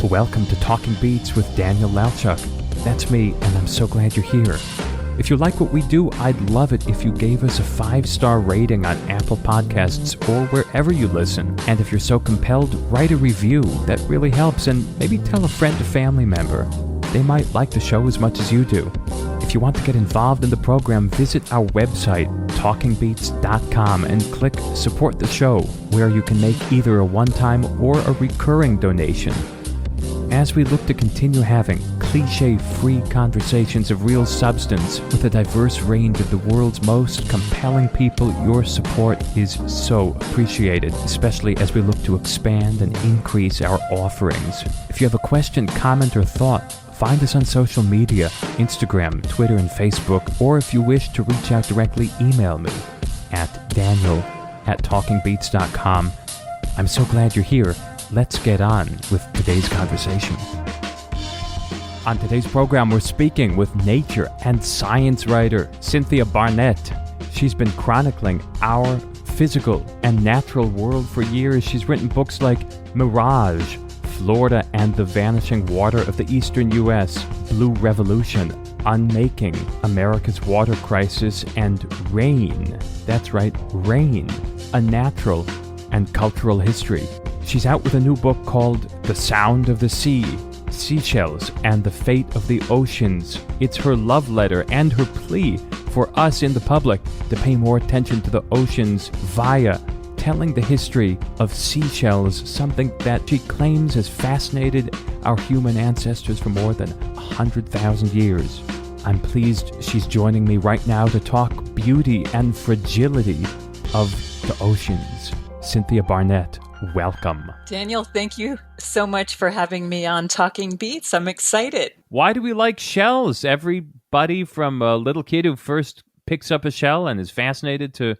Welcome to Talking Beats with Daniel Lalchuk. That's me, and I'm so glad you're here. If you like what we do, I'd love it if you gave us a 5-star rating on Apple Podcasts or wherever you listen. And if you're so compelled, write a review. That really helps, and maybe tell a friend or family member. They might like the show as much as you do. If you want to get involved in the program, visit our website, talkingbeats.com, and click Support the Show, where you can make either a one-time or a recurring donation. As we look to continue having cliche-free conversations of real substance with a diverse range of the world's most compelling people, your support is so appreciated, especially as we look to expand and increase our offerings. If you have a question, comment, or thought, find us on social media, Instagram, Twitter, and Facebook, or if you wish to reach out directly, email me at daniel@talkingbeats.com. I'm so glad you're here. Let's get on with today's conversation. On today's program, we're speaking with nature and science writer Cynthia Barnett. She's been chronicling our physical and natural world for years. She's written books like Mirage, Florida and the Vanishing Water of the Eastern U.S., Blue Revolution, Unmaking America's Water Crisis, and Rain. That's right, Rain, a natural and cultural history. She's out with a new book called The Sound of the Sea, Seashells and the Fate of the Oceans. It's her love letter and her plea for us in the public to pay more attention to the oceans via telling the history of seashells, something that she claims has fascinated our human ancestors for more than 100,000 years. I'm pleased she's joining me right now to talk beauty and fragility of the oceans. Cynthia Barnett, welcome. Daniel, thank you so much for having me on Talking Beats. I'm excited. Why do we like shells? Everybody from a little kid who first picks up a shell and is fascinated to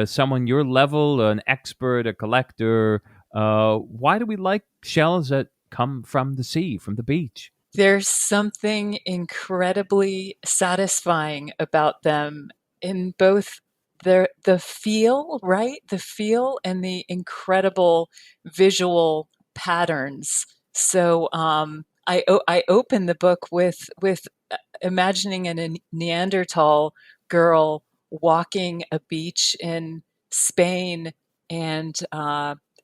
someone your level, an expert, a collector. Why do we like shells that come from the sea, from the beach? There's something incredibly satisfying about them in both the feel, right? The feel and the incredible visual patterns. So I open the book with imagining a Neanderthal girl walking a beach in Spain and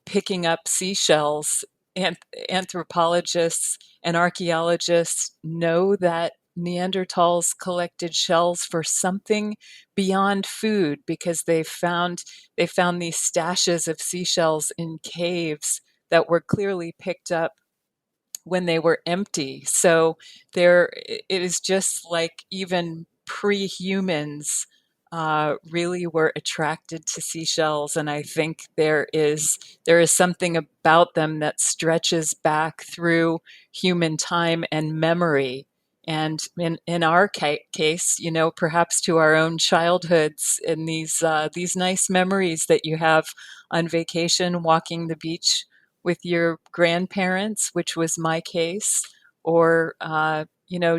picking up seashells. And anthropologists and archaeologists know that Neanderthals collected shells for something beyond food because they found these stashes of seashells in caves that were clearly picked up when they were empty. So it is just like even pre-humans really were attracted to seashells, and I think there is something about them that stretches back through human time and memory. And in our case, perhaps to our own childhoods and these nice memories that you have on vacation, walking the beach with your grandparents, which was my case, or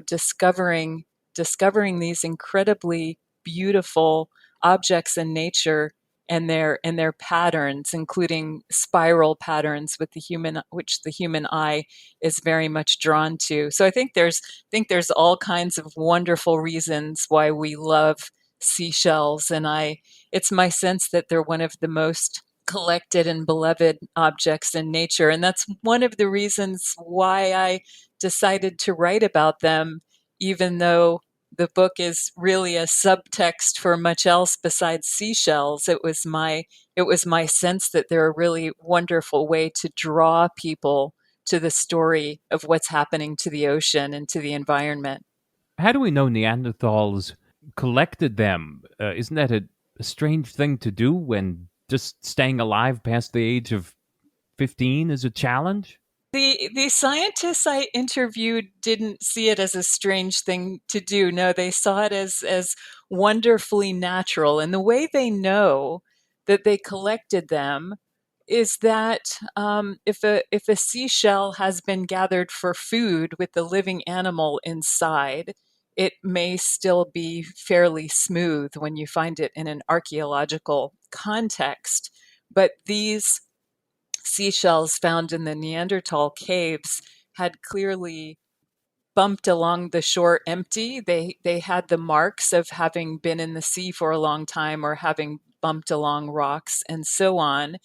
discovering these incredibly beautiful objects in nature and their patterns, including spiral patterns which the human eye is very much drawn to. So I think there's all kinds of wonderful reasons why we love seashells, and it's my sense that they're one of the most collected and beloved objects in nature, and that's one of the reasons why I decided to write about them, even though the book is really a subtext for much else besides seashells. It was my sense that they're a really wonderful way to draw people to the story of what's happening to the ocean and to the environment. How do we know Neanderthals collected them? Isn't that a strange thing to do when just staying alive past the age of 15 is a challenge? The scientists I interviewed didn't see it as a strange thing to do. No, they saw it as wonderfully natural. And the way they know that they collected them is that if a seashell has been gathered for food with the living animal inside, it may still be fairly smooth when you find it in an archaeological context. But these seashells found in the Neanderthal caves had clearly bumped along the shore empty. They had the marks of having been in the sea for a long time or having bumped along rocks and so on.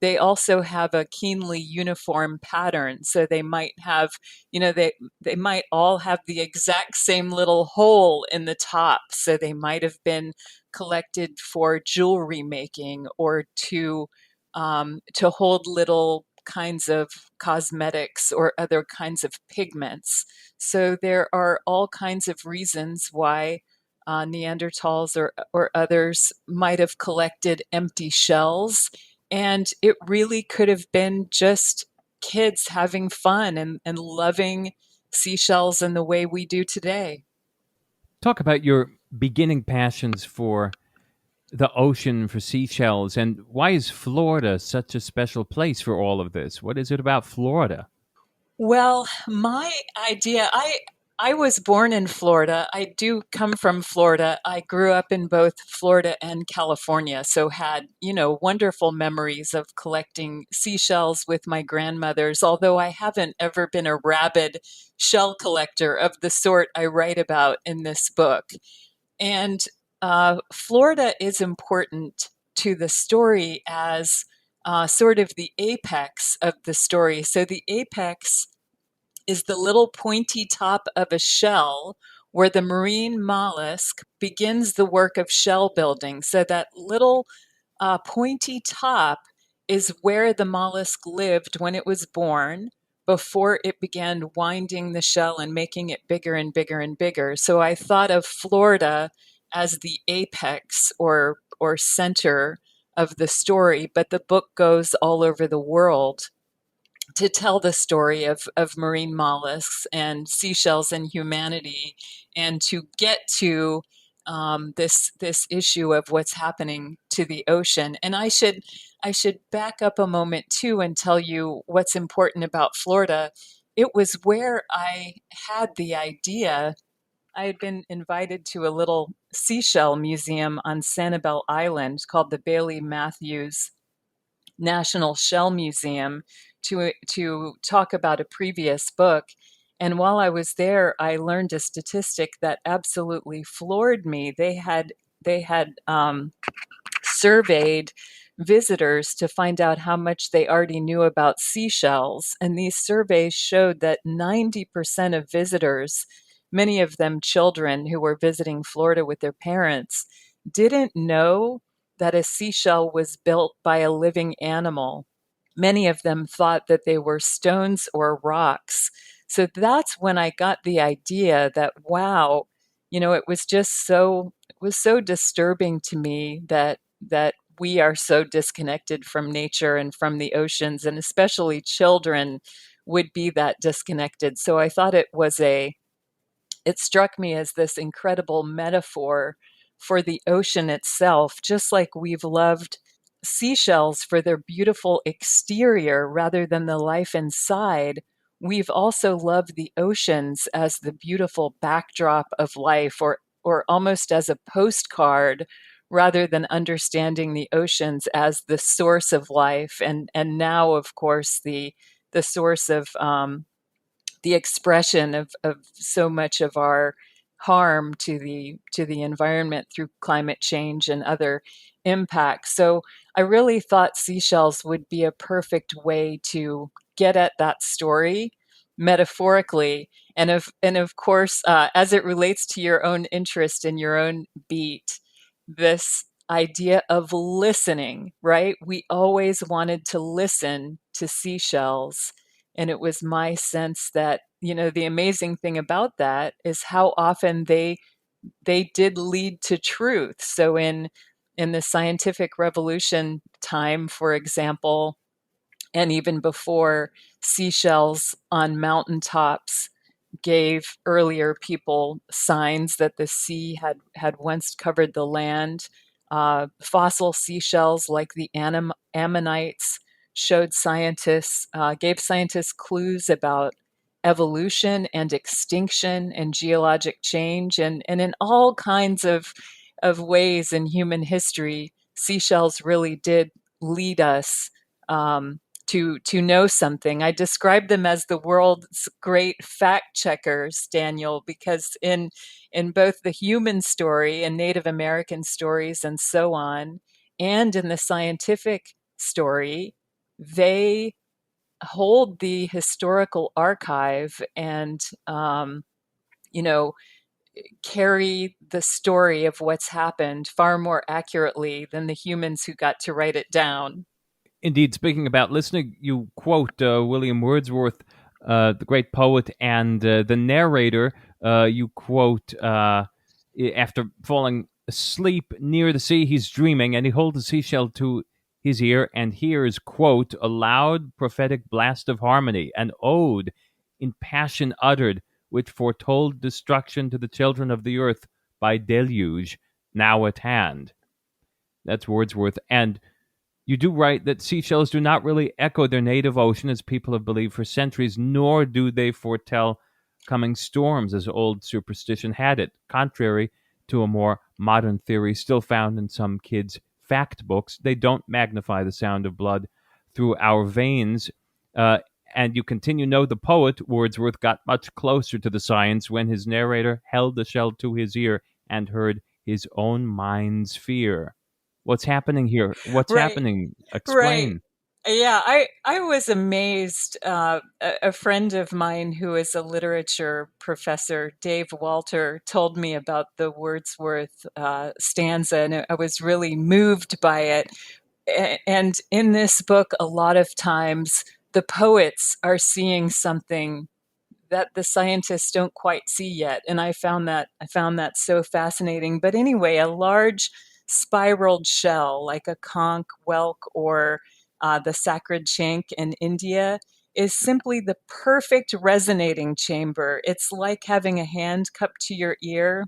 They also have a keenly uniform pattern. So they might have, they might all have the exact same little hole in the top. So they might have been collected for jewelry making or to hold little kinds of cosmetics or other kinds of pigments. So there are all kinds of reasons why Neanderthals or others might have collected empty shells. And it really could have been just kids having fun and loving seashells in the way we do today. Talk about your beginning passions for the ocean, for seashells, and why is Florida such a special place for all of this? What is it about Florida? Well, my idea, I was born in Florida. I do come from Florida. I grew up in both Florida and California, so had, wonderful memories of collecting seashells with my grandmothers, although I haven't ever been a rabid shell collector of the sort I write about in this book. And Florida is important to the story as sort of the apex of the story. So the apex is the little pointy top of a shell where the marine mollusk begins the work of shell building. So that little pointy top is where the mollusk lived when it was born before it began winding the shell and making it bigger and bigger and bigger. So I thought of Florida as the apex or center of the story, but the book goes all over the world to tell the story of marine mollusks and seashells and humanity, and to get to this issue of what's happening to the ocean. And I should back up a moment too and tell you what's important about Florida. It was where I had the idea. I had been invited to a little seashell museum on Sanibel Island called the Bailey Matthews National Shell Museum to talk about a previous book. And while I was there, I learned a statistic that absolutely floored me. They had surveyed visitors to find out how much they already knew about seashells, and these surveys showed that 90% of visitors, many of them children who were visiting Florida with their parents, didn't know that a seashell was built by a living animal. Many of them thought that they were stones or rocks. So that's when I got the idea that, wow, it was just it was so disturbing to me that we are so disconnected from nature and from the oceans, and especially children would be that disconnected. So I thought it struck me as this incredible metaphor for the ocean itself, just like we've loved seashells for their beautiful exterior rather than the life inside. We've also loved the oceans as the beautiful backdrop of life, or almost as a postcard, rather than understanding the oceans as the source of life, and now, of course, the source of the expression of so much of our harm to the environment through climate change and other impacts. So I really thought seashells would be a perfect way to get at that story metaphorically, and of course, as it relates to your own interest and your own beat, this idea of listening, right? We always wanted to listen to seashells, and it was my sense that, the amazing thing about that is how often they did lead to truth. So in the scientific revolution time, for example, and even before, seashells on mountaintops gave earlier people signs that the sea had once covered the land. Fossil seashells like the ammonites gave scientists clues about evolution and extinction and geologic change, and in all kinds of ways in human history, seashells really did lead us to know something. I describe them as the world's great fact checkers, Daniel, because in both the human story and Native American stories and so on, and in the scientific story, they hold the historical archive and you know carry the story of what's happened far more accurately than the humans who got to write it down. Indeed, speaking about listening, you quote William Wordsworth, the great poet, and the narrator. You quote, after falling asleep near the sea, he's dreaming, and he holds a seashell to his ear and hears, quote, a loud prophetic blast of harmony, an ode in passion uttered, which foretold destruction to the children of the earth by deluge now at hand. That's Wordsworth. And you do write that seashells do not really echo their native ocean as people have believed for centuries, nor do they foretell coming storms as old superstition had it, contrary to a more modern theory still found in some kids' fact books. They don't magnify the sound of blood through our veins. Uh, and you continue, know the poet Wordsworth got much closer to the science when his narrator held the shell to his ear and heard his own mind's fear. What's happening here? What's Right. happening? Right. Explain. Yeah, I was amazed. A friend of mine who is a literature professor, Dave Walter, told me about the Wordsworth stanza, and I was really moved by it. And in this book, a lot of times the poets are seeing something that the scientists don't quite see yet, and I found that so fascinating. But anyway, a large spiraled shell like a conch, whelk, or the sacred shank in India is simply the perfect resonating chamber. It's like having a hand cupped to your ear.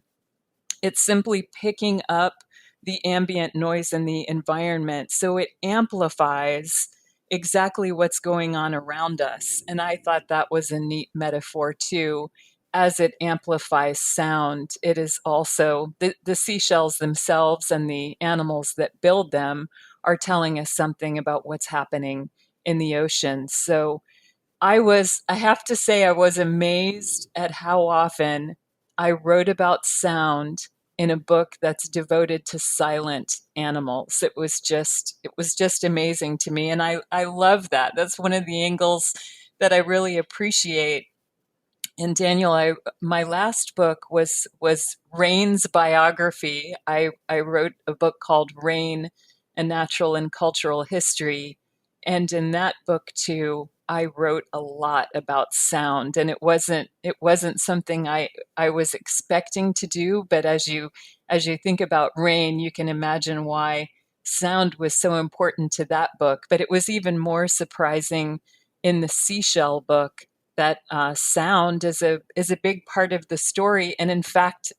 It's simply picking up the ambient noise in the environment. So it amplifies exactly what's going on around us. And I thought that was a neat metaphor too. As it amplifies sound, it is also the seashells themselves and the animals that build them are telling us something about what's happening in the ocean. So I have to say, I was amazed at how often I wrote about sound in a book that's devoted to silent animals. It was just amazing to me. And I love that. That's one of the angles that I really appreciate. And Daniel, my last book was Rain's biography. I wrote a book called Rain, A Natural and Cultural History. And in that book too, I wrote a lot about sound. And it wasn't something I was expecting to do, but as you think about rain, you can imagine why sound was so important to that book. But it was even more surprising in the seashell book that sound is a big part of the story, and in fact,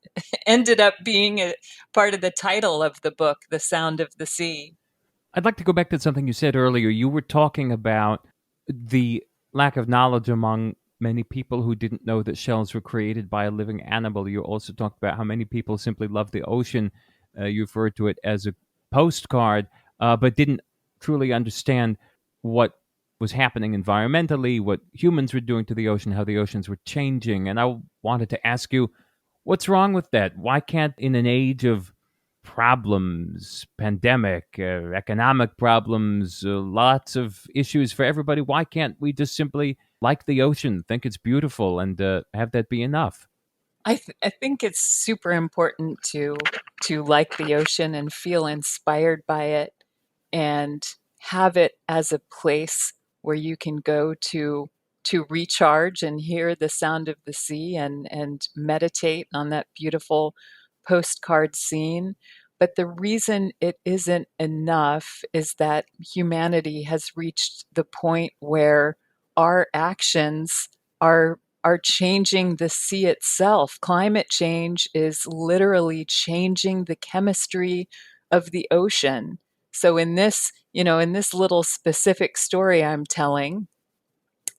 ended up being a part of the title of the book, "The Sound of the Sea." I'd like to go back to something you said earlier. You were talking about the lack of knowledge among many people who didn't know that shells were created by a living animal. You also talked about how many people simply love the ocean. You referred to it as a postcard, but didn't truly understand what was happening environmentally, what humans were doing to the ocean, how the oceans were changing. And I wanted to ask you, what's wrong with that? Why can't, in an age of problems, pandemic, economic problems, lots of issues for everybody. Why can't we just simply like the ocean, think it's beautiful, and have that be enough? I think it's super important to like the ocean and feel inspired by it and have it as a place where you can go to recharge and hear the sound of the sea and meditate on that beautiful postcard scene. But the reason it isn't enough is that humanity has reached the point where our actions are changing the sea itself. Climate change is literally changing the chemistry of the ocean. So in this little specific story I'm telling,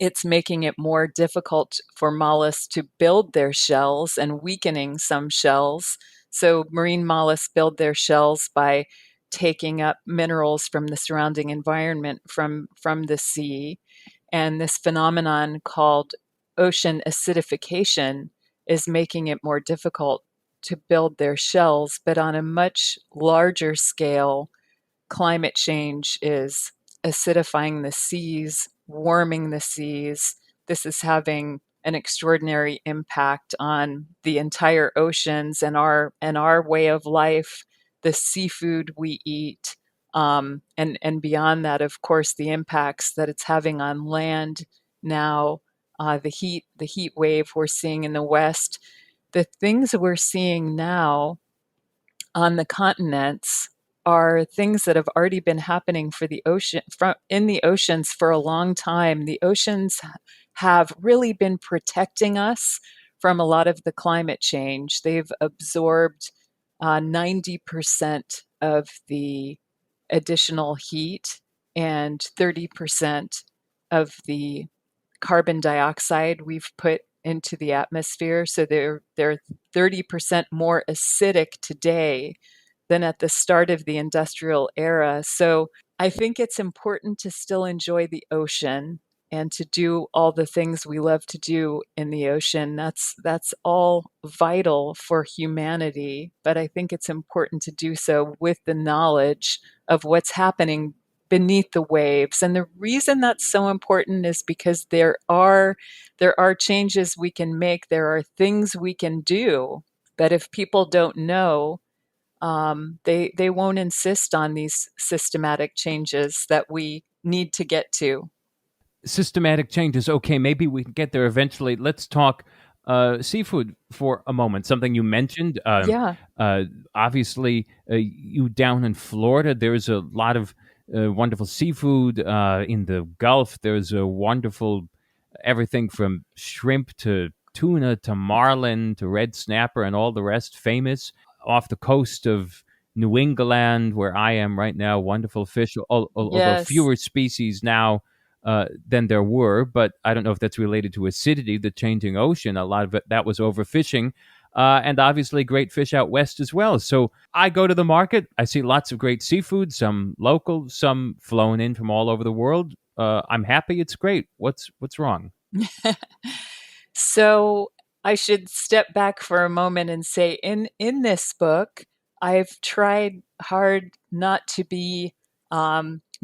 it's making it more difficult for mollusks to build their shells and weakening some shells. So marine mollusks build their shells by taking up minerals from the surrounding environment from the sea. And this phenomenon called ocean acidification is making it more difficult to build their shells. But on a much larger scale, climate change is acidifying the seas, warming the seas. This is having an extraordinary impact on the entire oceans and our way of life, the seafood we eat, and beyond that, of course, the impacts that it's having on land now, the heat wave we're seeing in the West, the things we're seeing now on the continents are things that have already been happening for the ocean in the oceans for a long time. The oceans have really been protecting us from a lot of the climate change. They've absorbed 90% of the additional heat and 30% of the carbon dioxide we've put into the atmosphere. So they're 30% more acidic today than at the start of the industrial era. So I think it's important to still enjoy the ocean and to do all the things we love to do in the ocean. That's all vital for humanity, but I think it's important to do so with the knowledge of what's happening beneath the waves. And the reason that's so important is because there are changes we can make, there are things we can do that if people don't know, they won't insist on these systematic changes that we need to get to. Systematic changes. Okay, maybe we can get there eventually. Let's talk seafood for a moment. Something you mentioned. Yeah. Uh, Obviously, you down in Florida, there's a lot of wonderful seafood in the Gulf. There's a wonderful everything from shrimp to tuna to marlin to red snapper and all the rest famous off the coast of New England, where I am right now. Wonderful fish, although Yes. fewer species now than there were, but I don't know if that's related to acidity, the changing ocean. A lot of it that was overfishing, and obviously great fish out west as well. So I go to the market, I see lots of great seafood, some local, some flown in from all over the world. I'm happy, it's great. What's wrong? So I should step back for a moment and say in this book, I've tried hard not to be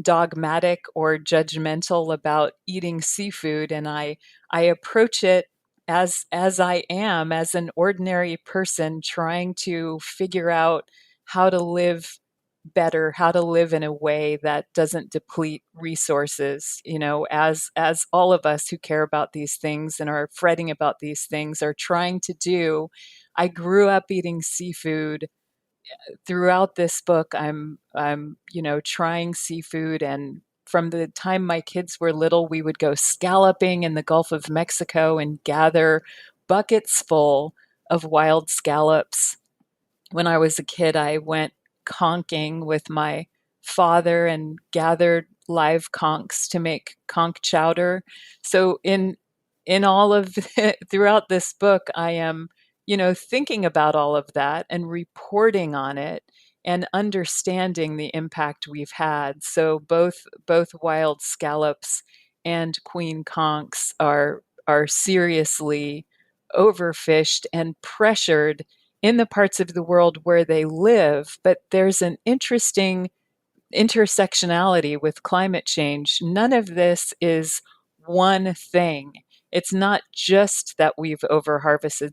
dogmatic or judgmental about eating seafood, and I approach it as I am, as an ordinary person trying to figure out how to live better, how to live in a way that doesn't deplete resources, as all of us who care about these things and are fretting about these things are trying to do. I grew up eating seafood. Throughout this book, I'm trying seafood, and from the time my kids were little, we would go scalloping in the Gulf of Mexico and gather buckets full of wild scallops. When I was a kid, I went conching with my father and gathered live conchs to make conch chowder. So in all of throughout this book, I am, thinking about all of that and reporting on it and understanding the impact we've had. So both wild scallops and queen conchs are seriously overfished and pressured in the parts of the world where they live. But there's an interesting intersectionality with climate change. None of this is one thing. It's not just that we've overharvested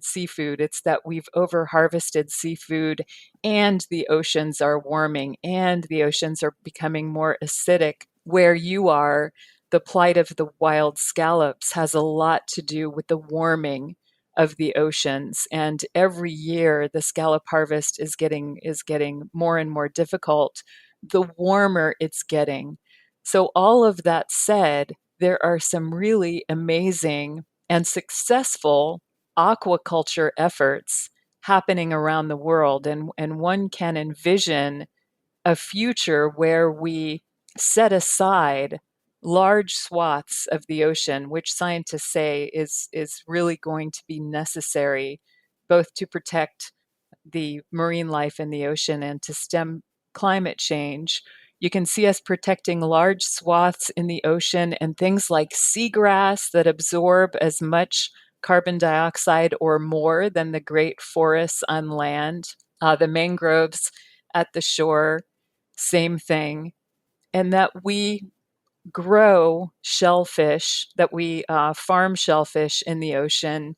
seafood. It's that we've overharvested seafood and the oceans are warming and the oceans are becoming more acidic. Where you are, the plight of the wild scallops has a lot to do with the warming of the oceans, and every year the scallop harvest is getting more and more difficult the warmer it's getting. So all of that said, there are some really amazing and successful aquaculture efforts happening around the world, and one can envision a future where we set aside large swaths of the ocean, which scientists say is really going to be necessary both to protect the marine life in the ocean and to stem climate change. You can see us protecting large swaths in the ocean and things like seagrass that absorb as much carbon dioxide or more than the great forests on land. The mangroves at the shore, same thing. And that we grow shellfish, that we farm shellfish in the ocean,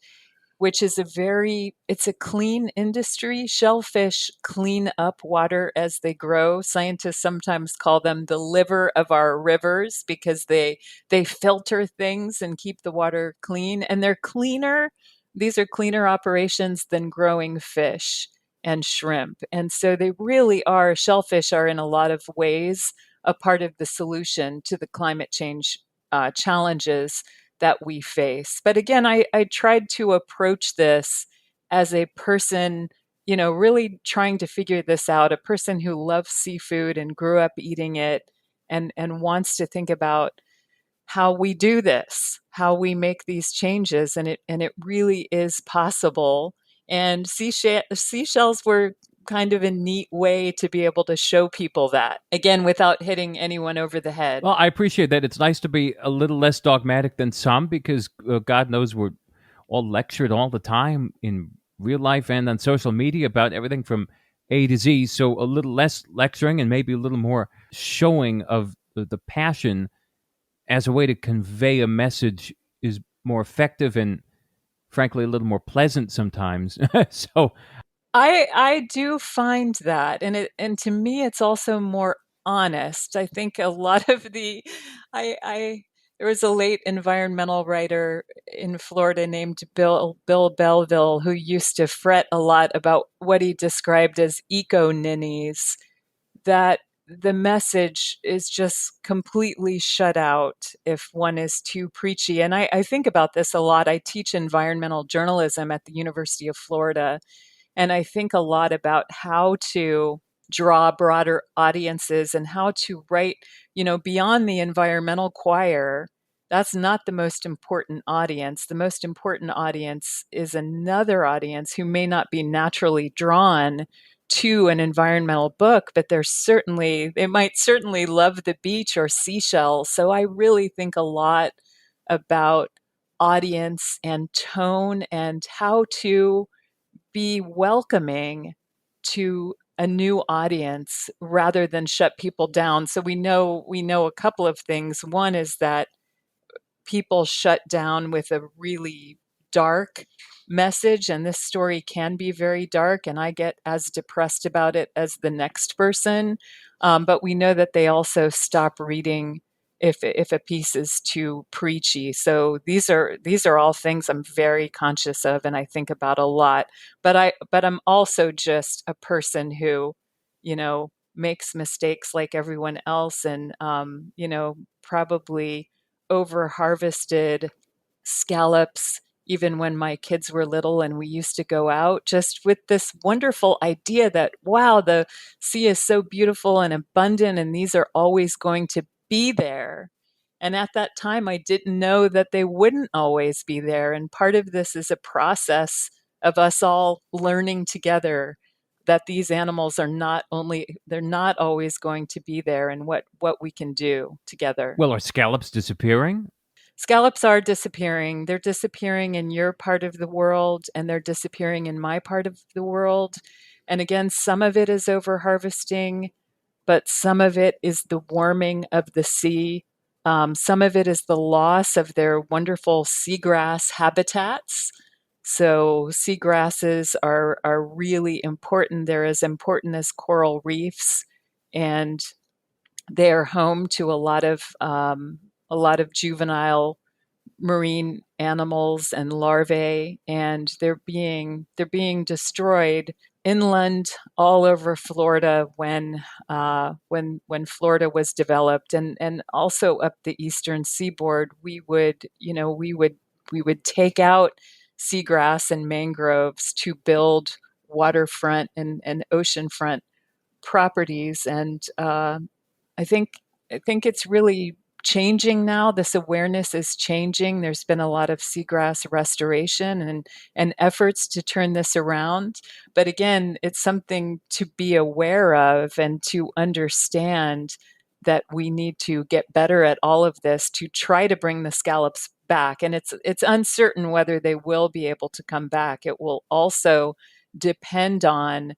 which is it's a clean industry. Shellfish clean up water as they grow. Scientists sometimes call them the liver of our rivers because they filter things and keep the water clean. And these are cleaner operations than growing fish and shrimp. And so shellfish are in a lot of ways a part of the solution to the climate change challenges that we face. But again, I tried to approach this as a person, really trying to figure this out, a person who loves seafood and grew up eating it and wants to think about how we do this, how we make these changes, and it really is possible. And seashells were kind of a neat way to be able to show people that, again, without hitting anyone over the head. Well, I appreciate that. It's nice to be a little less dogmatic than some because God knows we're all lectured all the time in real life and on social media about everything from A to Z. So a little less lecturing and maybe a little more showing of the passion as a way to convey a message is more effective and, frankly, a little more pleasant sometimes. So I do find that, and to me, it's also more honest. I think a lot of I there was a late environmental writer in Florida named Bill Belleville who used to fret a lot about what he described as eco ninnies, that the message is just completely shut out if one is too preachy. And I think about this a lot. I teach environmental journalism at the University of Florida, and I think a lot about how to draw broader audiences and how to write, beyond the environmental choir. That's not the most important audience. The most important audience is another audience who may not be naturally drawn to an environmental book, but they might certainly love the beach or seashells. So I really think a lot about audience and tone and how to be welcoming to a new audience rather than shut people down. So we know a couple of things. One is that people shut down with a really dark message, and this story can be very dark, and I get as depressed about it as the next person. But we know that they also stop reading if a piece is too preachy. So these are all things I'm very conscious of and I think about a lot. But I'm also just a person who, makes mistakes like everyone else, and probably over harvested scallops even when my kids were little and we used to go out, just with this wonderful idea that, wow, the sea is so beautiful and abundant and these are always going to be there. And at that time, I didn't know that they wouldn't always be there. And part of this is a process of us all learning together that these animals they're not always going to be there, and what we can do together. well, are scallops disappearing? Scallops are disappearing. They're disappearing in your part of the world, and they're disappearing in my part of the world. And again, some of it is over harvesting, but some of it is the warming of the sea. Some of it is the loss of their wonderful seagrass habitats. So seagrasses are really important. They're as important as coral reefs, and they are home to a lot of juvenile marine animals and larvae, and they're being destroyed inland all over Florida when Florida was developed, and also up the eastern seaboard. We would take out seagrass and mangroves to build waterfront and oceanfront properties, and I think it's really changing now. This awareness is changing. There's been a lot of seagrass restoration and efforts to turn this around. But again, it's something to be aware of and to understand that we need to get better at all of this to try to bring the scallops back. And it's uncertain whether they will be able to come back. It will also depend on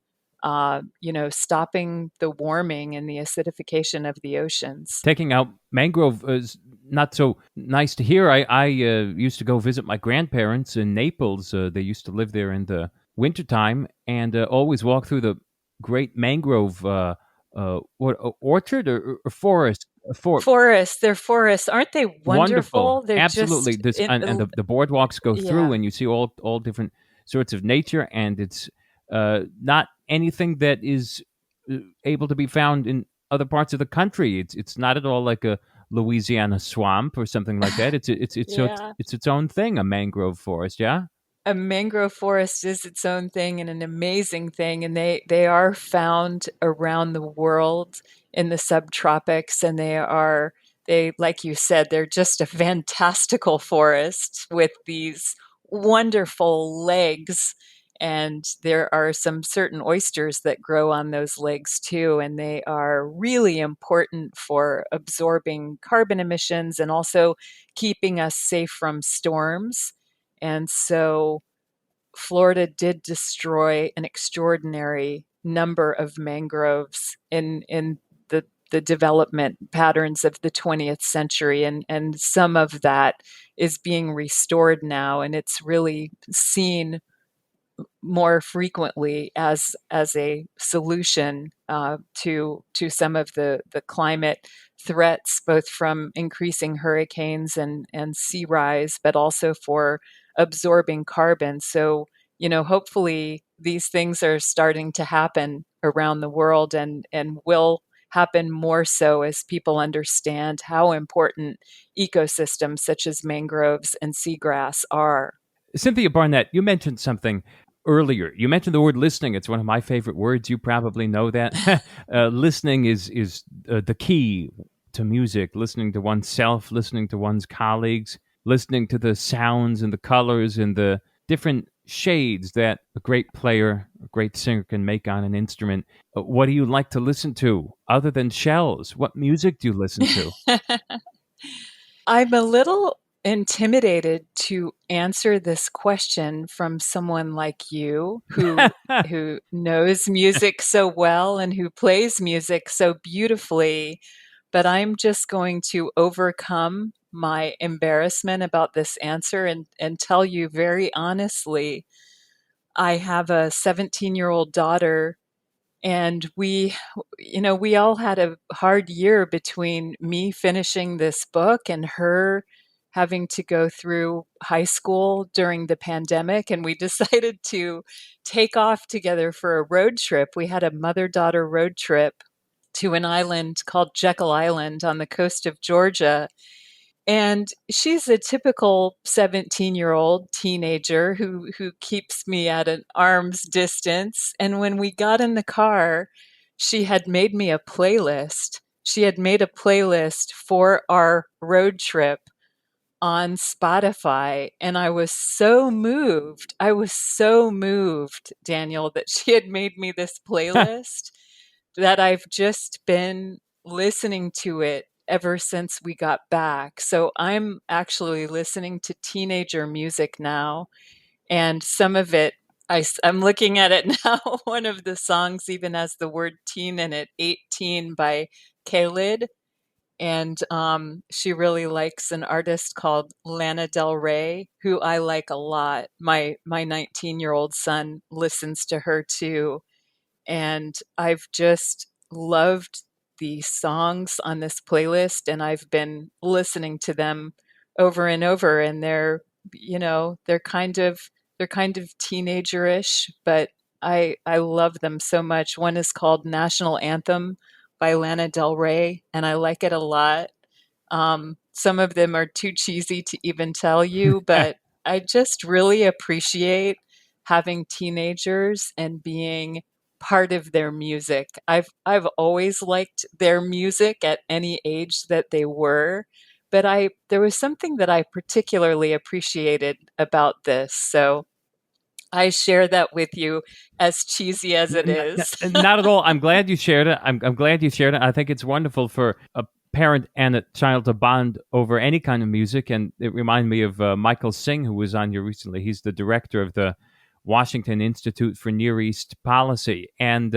stopping the warming and the acidification of the oceans. Taking out mangrove is not so nice to hear. I used to go visit my grandparents in Naples. They used to live there in the wintertime and always walk through the great mangrove orchard or forest. Forests, they're forests. Aren't they Wonderful, wonderful? They're absolutely. just This and the boardwalks go through, yeah. and you see all different sorts of nature, and it's not anything that is able to be found in other parts of the country. It's not at all like a Louisiana swamp or something like that. Yeah. It's its own thing, a mangrove forest. Yeah. A mangrove forest is its own thing and an amazing thing, and they are found around the world in the subtropics, and they like you said, they're just a fantastical forest with these wonderful legs, and there are some certain oysters that grow on those legs too, and they are really important for absorbing carbon emissions and also keeping us safe from storms. And so Florida did destroy an extraordinary number of mangroves in the development patterns of the 20th century, and some of that is being restored now, and it's really seen more frequently as a solution to some of the climate threats, both from increasing hurricanes and sea rise, but also for absorbing carbon. So, hopefully these things are starting to happen around the world and will happen more so as people understand how important ecosystems such as mangroves and seagrass are. Cynthia Barnett, you mentioned something earlier. You mentioned the word listening. It's one of my favorite words. You probably know that. Listening is the key to music. Listening to oneself, listening to one's colleagues, listening to the sounds and the colors and the different shades that a great player, a great singer can make on an instrument. What do you like to listen to other than shells? What music do you listen to? I'm a little intimidated to answer this question from someone like you who knows music so well and who plays music so beautifully, but I'm just going to overcome my embarrassment about this answer and tell you very honestly, I have a 17-year-old daughter, and we all had a hard year between me finishing this book and her having to go through high school during the pandemic. And we decided to take off together for a road trip. We had a mother-daughter road trip to an island called Jekyll Island on the coast of Georgia. And she's a typical 17-year-old teenager who keeps me at an arm's distance. And when we got in the car, she had made me a playlist. She had made a playlist for our road trip on Spotify. And I was so moved. I was so moved, Daniel, that she had made me this playlist that I've just been listening to it ever since we got back. So I'm actually listening to teenager music now, and some of it, am looking at it now. One of the songs even has the word teen in it, 18 by Khalid. And she really likes an artist called Lana Del Rey, who I like a lot. My 19-year-old son listens to her too, and I've just loved the songs on this playlist, and I've been listening to them over and over, and they're kind of teenagerish, but I love them so much. One is called National Anthem by Lana Del Rey, and I like it a lot. Some of them are too cheesy to even tell you, but I just really appreciate having teenagers and being part of their music. I've always liked their music at any age that they were, but I there was something that I particularly appreciated about this. So I share that with you, as cheesy as it is. Not at all. I'm glad you shared it. I'm glad you shared it. I think it's wonderful for a parent and a child to bond over any kind of music. And it reminded me of Michael Singh, who was on here recently. He's the director of the Washington Institute for Near East Policy. And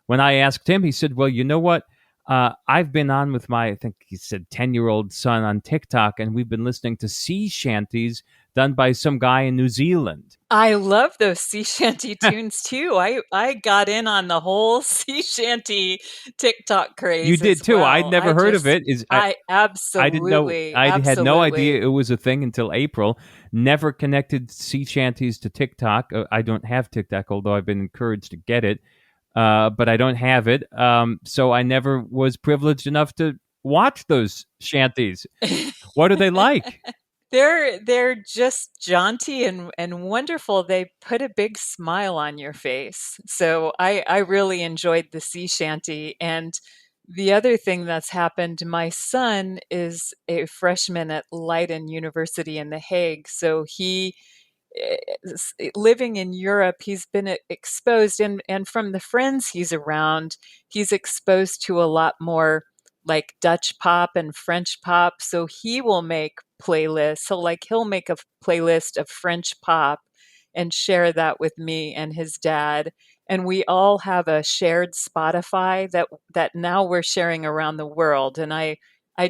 when I asked him, he said, well, you know what? I've been on with my, I think he said, 10-year-old son on TikTok, and we've been listening to sea shanties done by some guy in New Zealand. I love those sea shanty tunes too. I got in on the whole sea shanty TikTok You craze did as too. I'd well. never heard of it. I I didn't know. absolutely, I had no idea absolutely. it was a thing until April. Never connected sea shanties to TikTok. I don't have TikTok, although I've been encouraged to get it. But I don't have it. So I never was privileged enough to watch those shanties. What are they like? They're just jaunty and wonderful. They put a big smile on your face. So I really enjoyed the sea shanty. And the other thing that's happened, my son is a freshman at Leiden University in The Hague. So he living in Europe, he's been exposed, and from the friends he's around, he's exposed to a lot more like Dutch pop and French pop. So he will make playlists. So like he'll make a playlist of French pop and share that with me and his dad. And we all have a shared Spotify that now we're sharing around the world. And I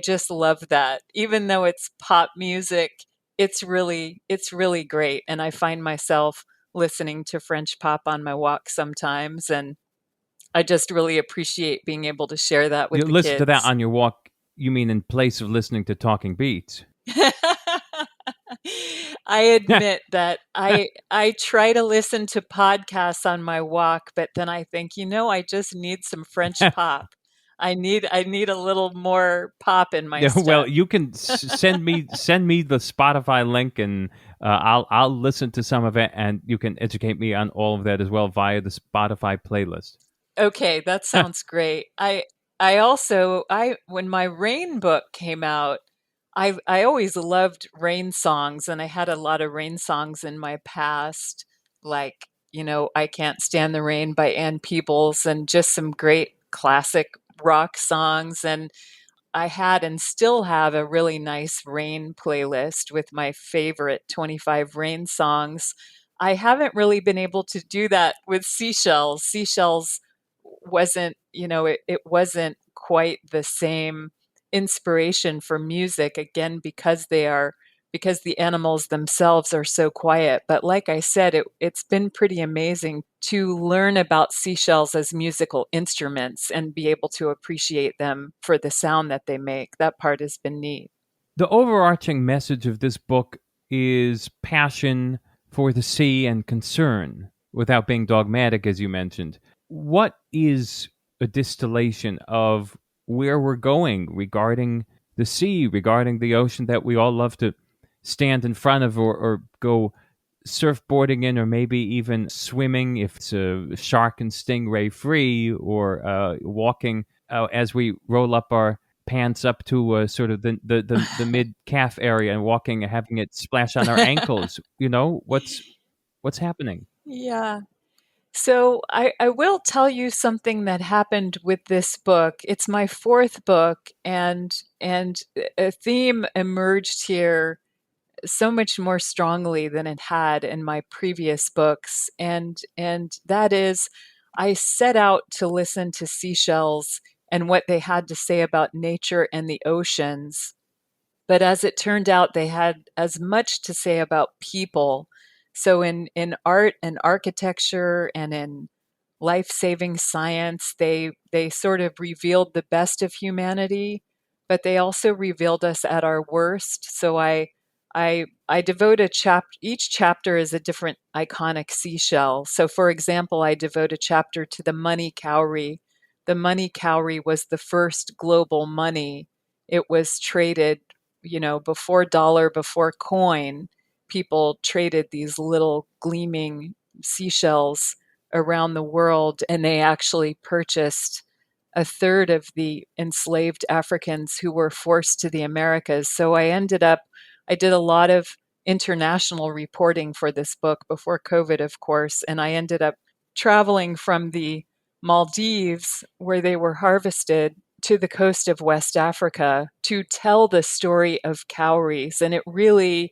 just love that. Even though it's pop music, it's really great. And I find myself listening to French pop on my walk sometimes, and I just really appreciate being able to share that with You the listen to that kids. on your walk. You mean in place of listening to Talking Beats? I admit that I try to listen to podcasts on my walk, but then I think, I just need some French pop. I need a little more pop in my Yeah, well, step. you can send me the Spotify link, and I'll listen to some of it, and you can educate me on all of that as well via the Spotify playlist. Okay, that sounds great. I also I when my rain book came out, I always loved rain songs, and I had a lot of rain songs in my past, like, I Can't Stand the Rain by Ann Peebles, and just some great classic rock songs. And I had and still have a really nice rain playlist with my favorite 25 rain songs. I haven't really been able to do that with Seashells. Seashells wasn't, it wasn't quite the same inspiration for music, again, because the animals themselves are so quiet. But like I said, it's been pretty amazing to learn about seashells as musical instruments and be able to appreciate them for the sound that they make. That part has been neat. The overarching message of this book is passion for the sea and concern, without being dogmatic, as you mentioned. What is a distillation of where we're going regarding the sea, regarding the ocean that we all love to stand in front of, or go surfboarding in, or maybe even swimming if it's a shark and stingray free, or walking as we roll up our pants up to sort of the mid calf area and walking, having it splash on our ankles. What's happening? Yeah. So I will tell you something that happened with this book. It's my fourth book, and a theme emerged here so much more strongly than it had in my previous books. And that is, I set out to listen to seashells and what they had to say about nature and the oceans. But as it turned out, they had as much to say about people. So in art and architecture and in life-saving science, they sort of revealed the best of humanity, but they also revealed us at our worst. So I devote a chapter. Each chapter is a different iconic seashell. So, for example, I devote a chapter to the money cowrie. The money cowrie was the first global money. It was traded, before dollar, before coin. People traded these little gleaming seashells around the world, and they actually purchased a third of the enslaved Africans who were forced to the Americas. So I did a lot of international reporting for this book before COVID, of course, and I ended up traveling from the Maldives, where they were harvested, to the coast of West Africa to tell the story of cowries. And it really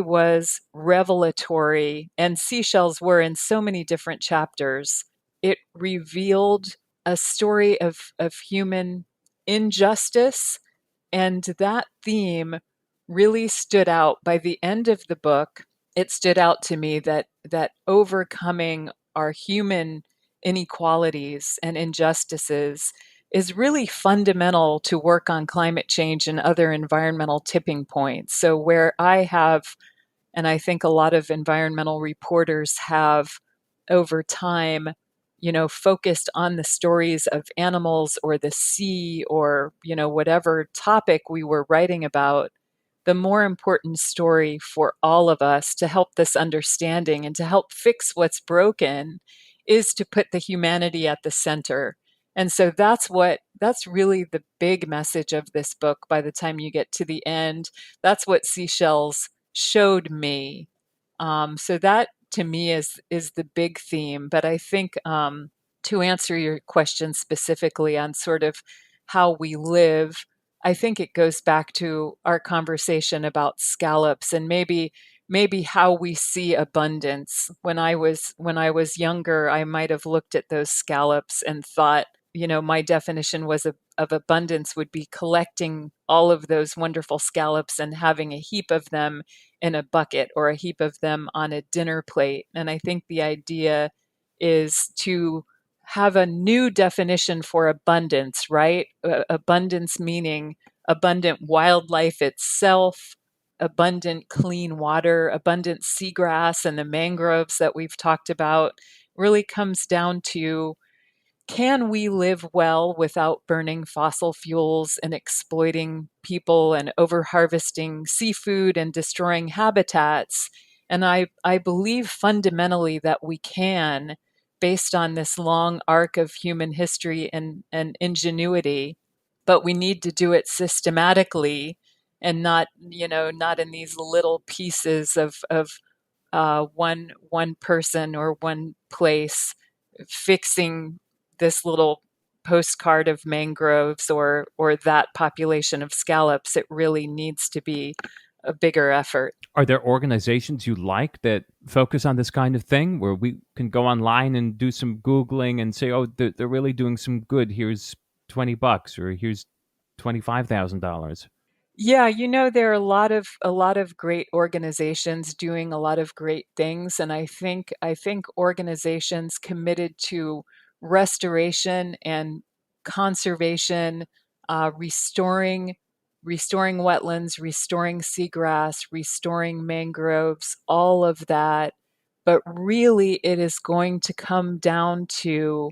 was revelatory. And seashells were in so many different chapters. It revealed a story of human injustice, and that theme really stood out. By the end of the book, it stood out to me that overcoming our human inequalities and injustices is really fundamental to work on climate change and other environmental tipping points. So where I have, and I think a lot of environmental reporters have over time, focused on the stories of animals or the sea or, whatever topic we were writing about, the more important story for all of us to help this understanding and to help fix what's broken is to put the humanity at the center. And so that's really the big message of this book. By the time you get to the end, that's what Seashells showed me. So that to me is the big theme. But I think to answer your question specifically on sort of how we live, I think it goes back to our conversation about scallops and maybe how we see abundance. When I was younger, I might have looked at those scallops and thought, my definition of abundance would be collecting all of those wonderful scallops and having a heap of them in a bucket or a heap of them on a dinner plate. And I think the idea is to have a new definition for abundance, right? Abundance meaning abundant wildlife itself, abundant clean water, abundant seagrass, and the mangroves that we've talked about really comes down to, can we live well without burning fossil fuels and exploiting people and overharvesting seafood and destroying habitats? And I believe fundamentally that we can, based on this long arc of human history and ingenuity, but we need to do it systematically and not in these little pieces of one person or one place fixing this little postcard of mangroves or that population of scallops. It really needs to be a bigger effort. Are there organizations you like that focus on this kind of thing where we can go online and do some Googling and say, oh, they're really doing some good. Here's $20 or here's $25,000? Yeah, there are a lot of great organizations doing a lot of great things, and I think organizations committed to restoration and conservation, restoring wetlands, restoring seagrass, restoring mangroves, all of that. But really, it is going to come down to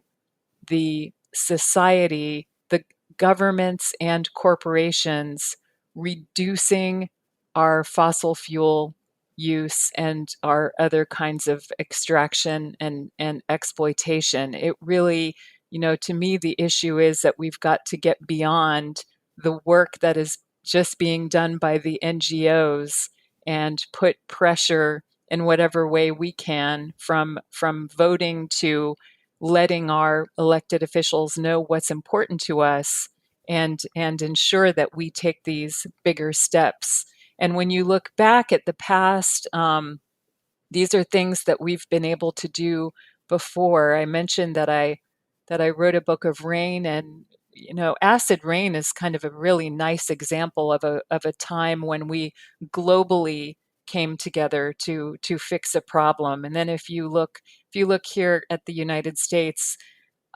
the society, the governments and corporations reducing our fossil fuel use and our other kinds of extraction and exploitation. It really, to me, the issue is that we've got to get beyond the work that is just being done by the NGOs and put pressure in whatever way we can, from voting to letting our elected officials know what's important to us and ensure that we take these bigger steps. And when you look back at the past, these are things that we've been able to do before. I mentioned that I wrote a book of rain, and acid rain is kind of a really nice example of a time when we globally came together to fix a problem. And then if you look here at the United States,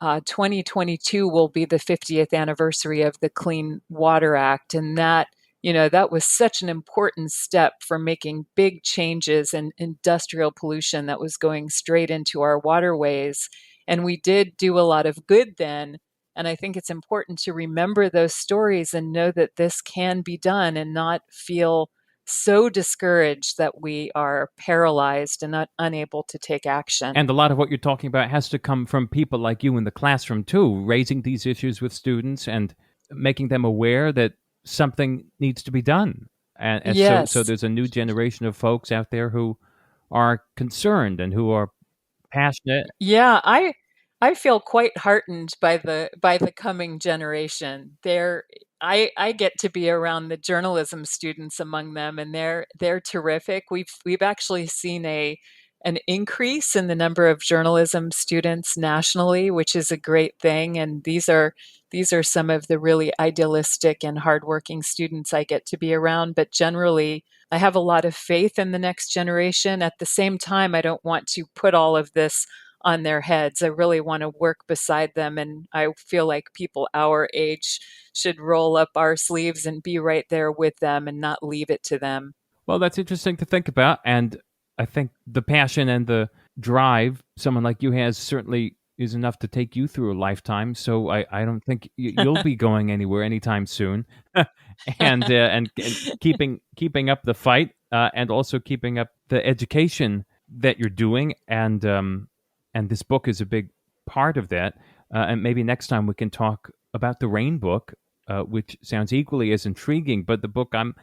2022 will be the 50th anniversary of the Clean Water Act, and that was such an important step for making big changes in industrial pollution that was going straight into our waterways. And we did do a lot of good then. And I think it's important to remember those stories and know that this can be done and not feel so discouraged that we are paralyzed and unable to take action. And a lot of what you're talking about has to come from people like you in the classroom too, raising these issues with students and making them aware that something needs to be done. And so Yes. there's a new generation of folks out there who are concerned and who are passionate. Yeah, I feel quite heartened by the coming generation. I get to be around the journalism students among them, and they're terrific. We've actually seen an increase in the number of journalism students nationally, which is a great thing. And these are some of the really idealistic and hardworking students I get to be around. But generally, I have a lot of faith in the next generation. At the same time, I don't want to put all of this on their heads. I really want to work beside them. And I feel like people our age should roll up our sleeves and be right there with them and not leave it to them. Well, that's interesting to think about. And I think the passion and the drive someone like you has certainly is enough to take you through a lifetime. So I don't think you'll be going anywhere anytime soon. And keeping up the fight and also keeping up the education that you're doing. And this book is a big part of that. And maybe next time we can talk about the Rain book, which sounds equally as intriguing. But the book I'm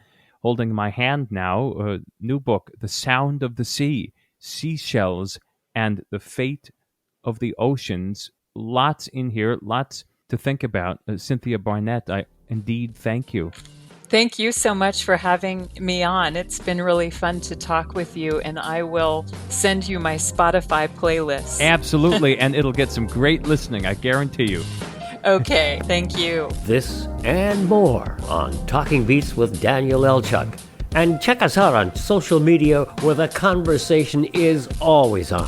holding in my hand now, a new book, The Sound of the Sea, Seashells, and the Fate of the Oceans. Lots in here, lots to think about. Cynthia Barnett, I indeed thank you. Thank you so much for having me on. It's been really fun to talk with you, and I will send you my Spotify playlist. Absolutely, and it'll get some great listening, I guarantee you. Okay, thank you. This and more on Talking Beats with Daniel L. Chuck. And check us out on social media where the conversation is always on.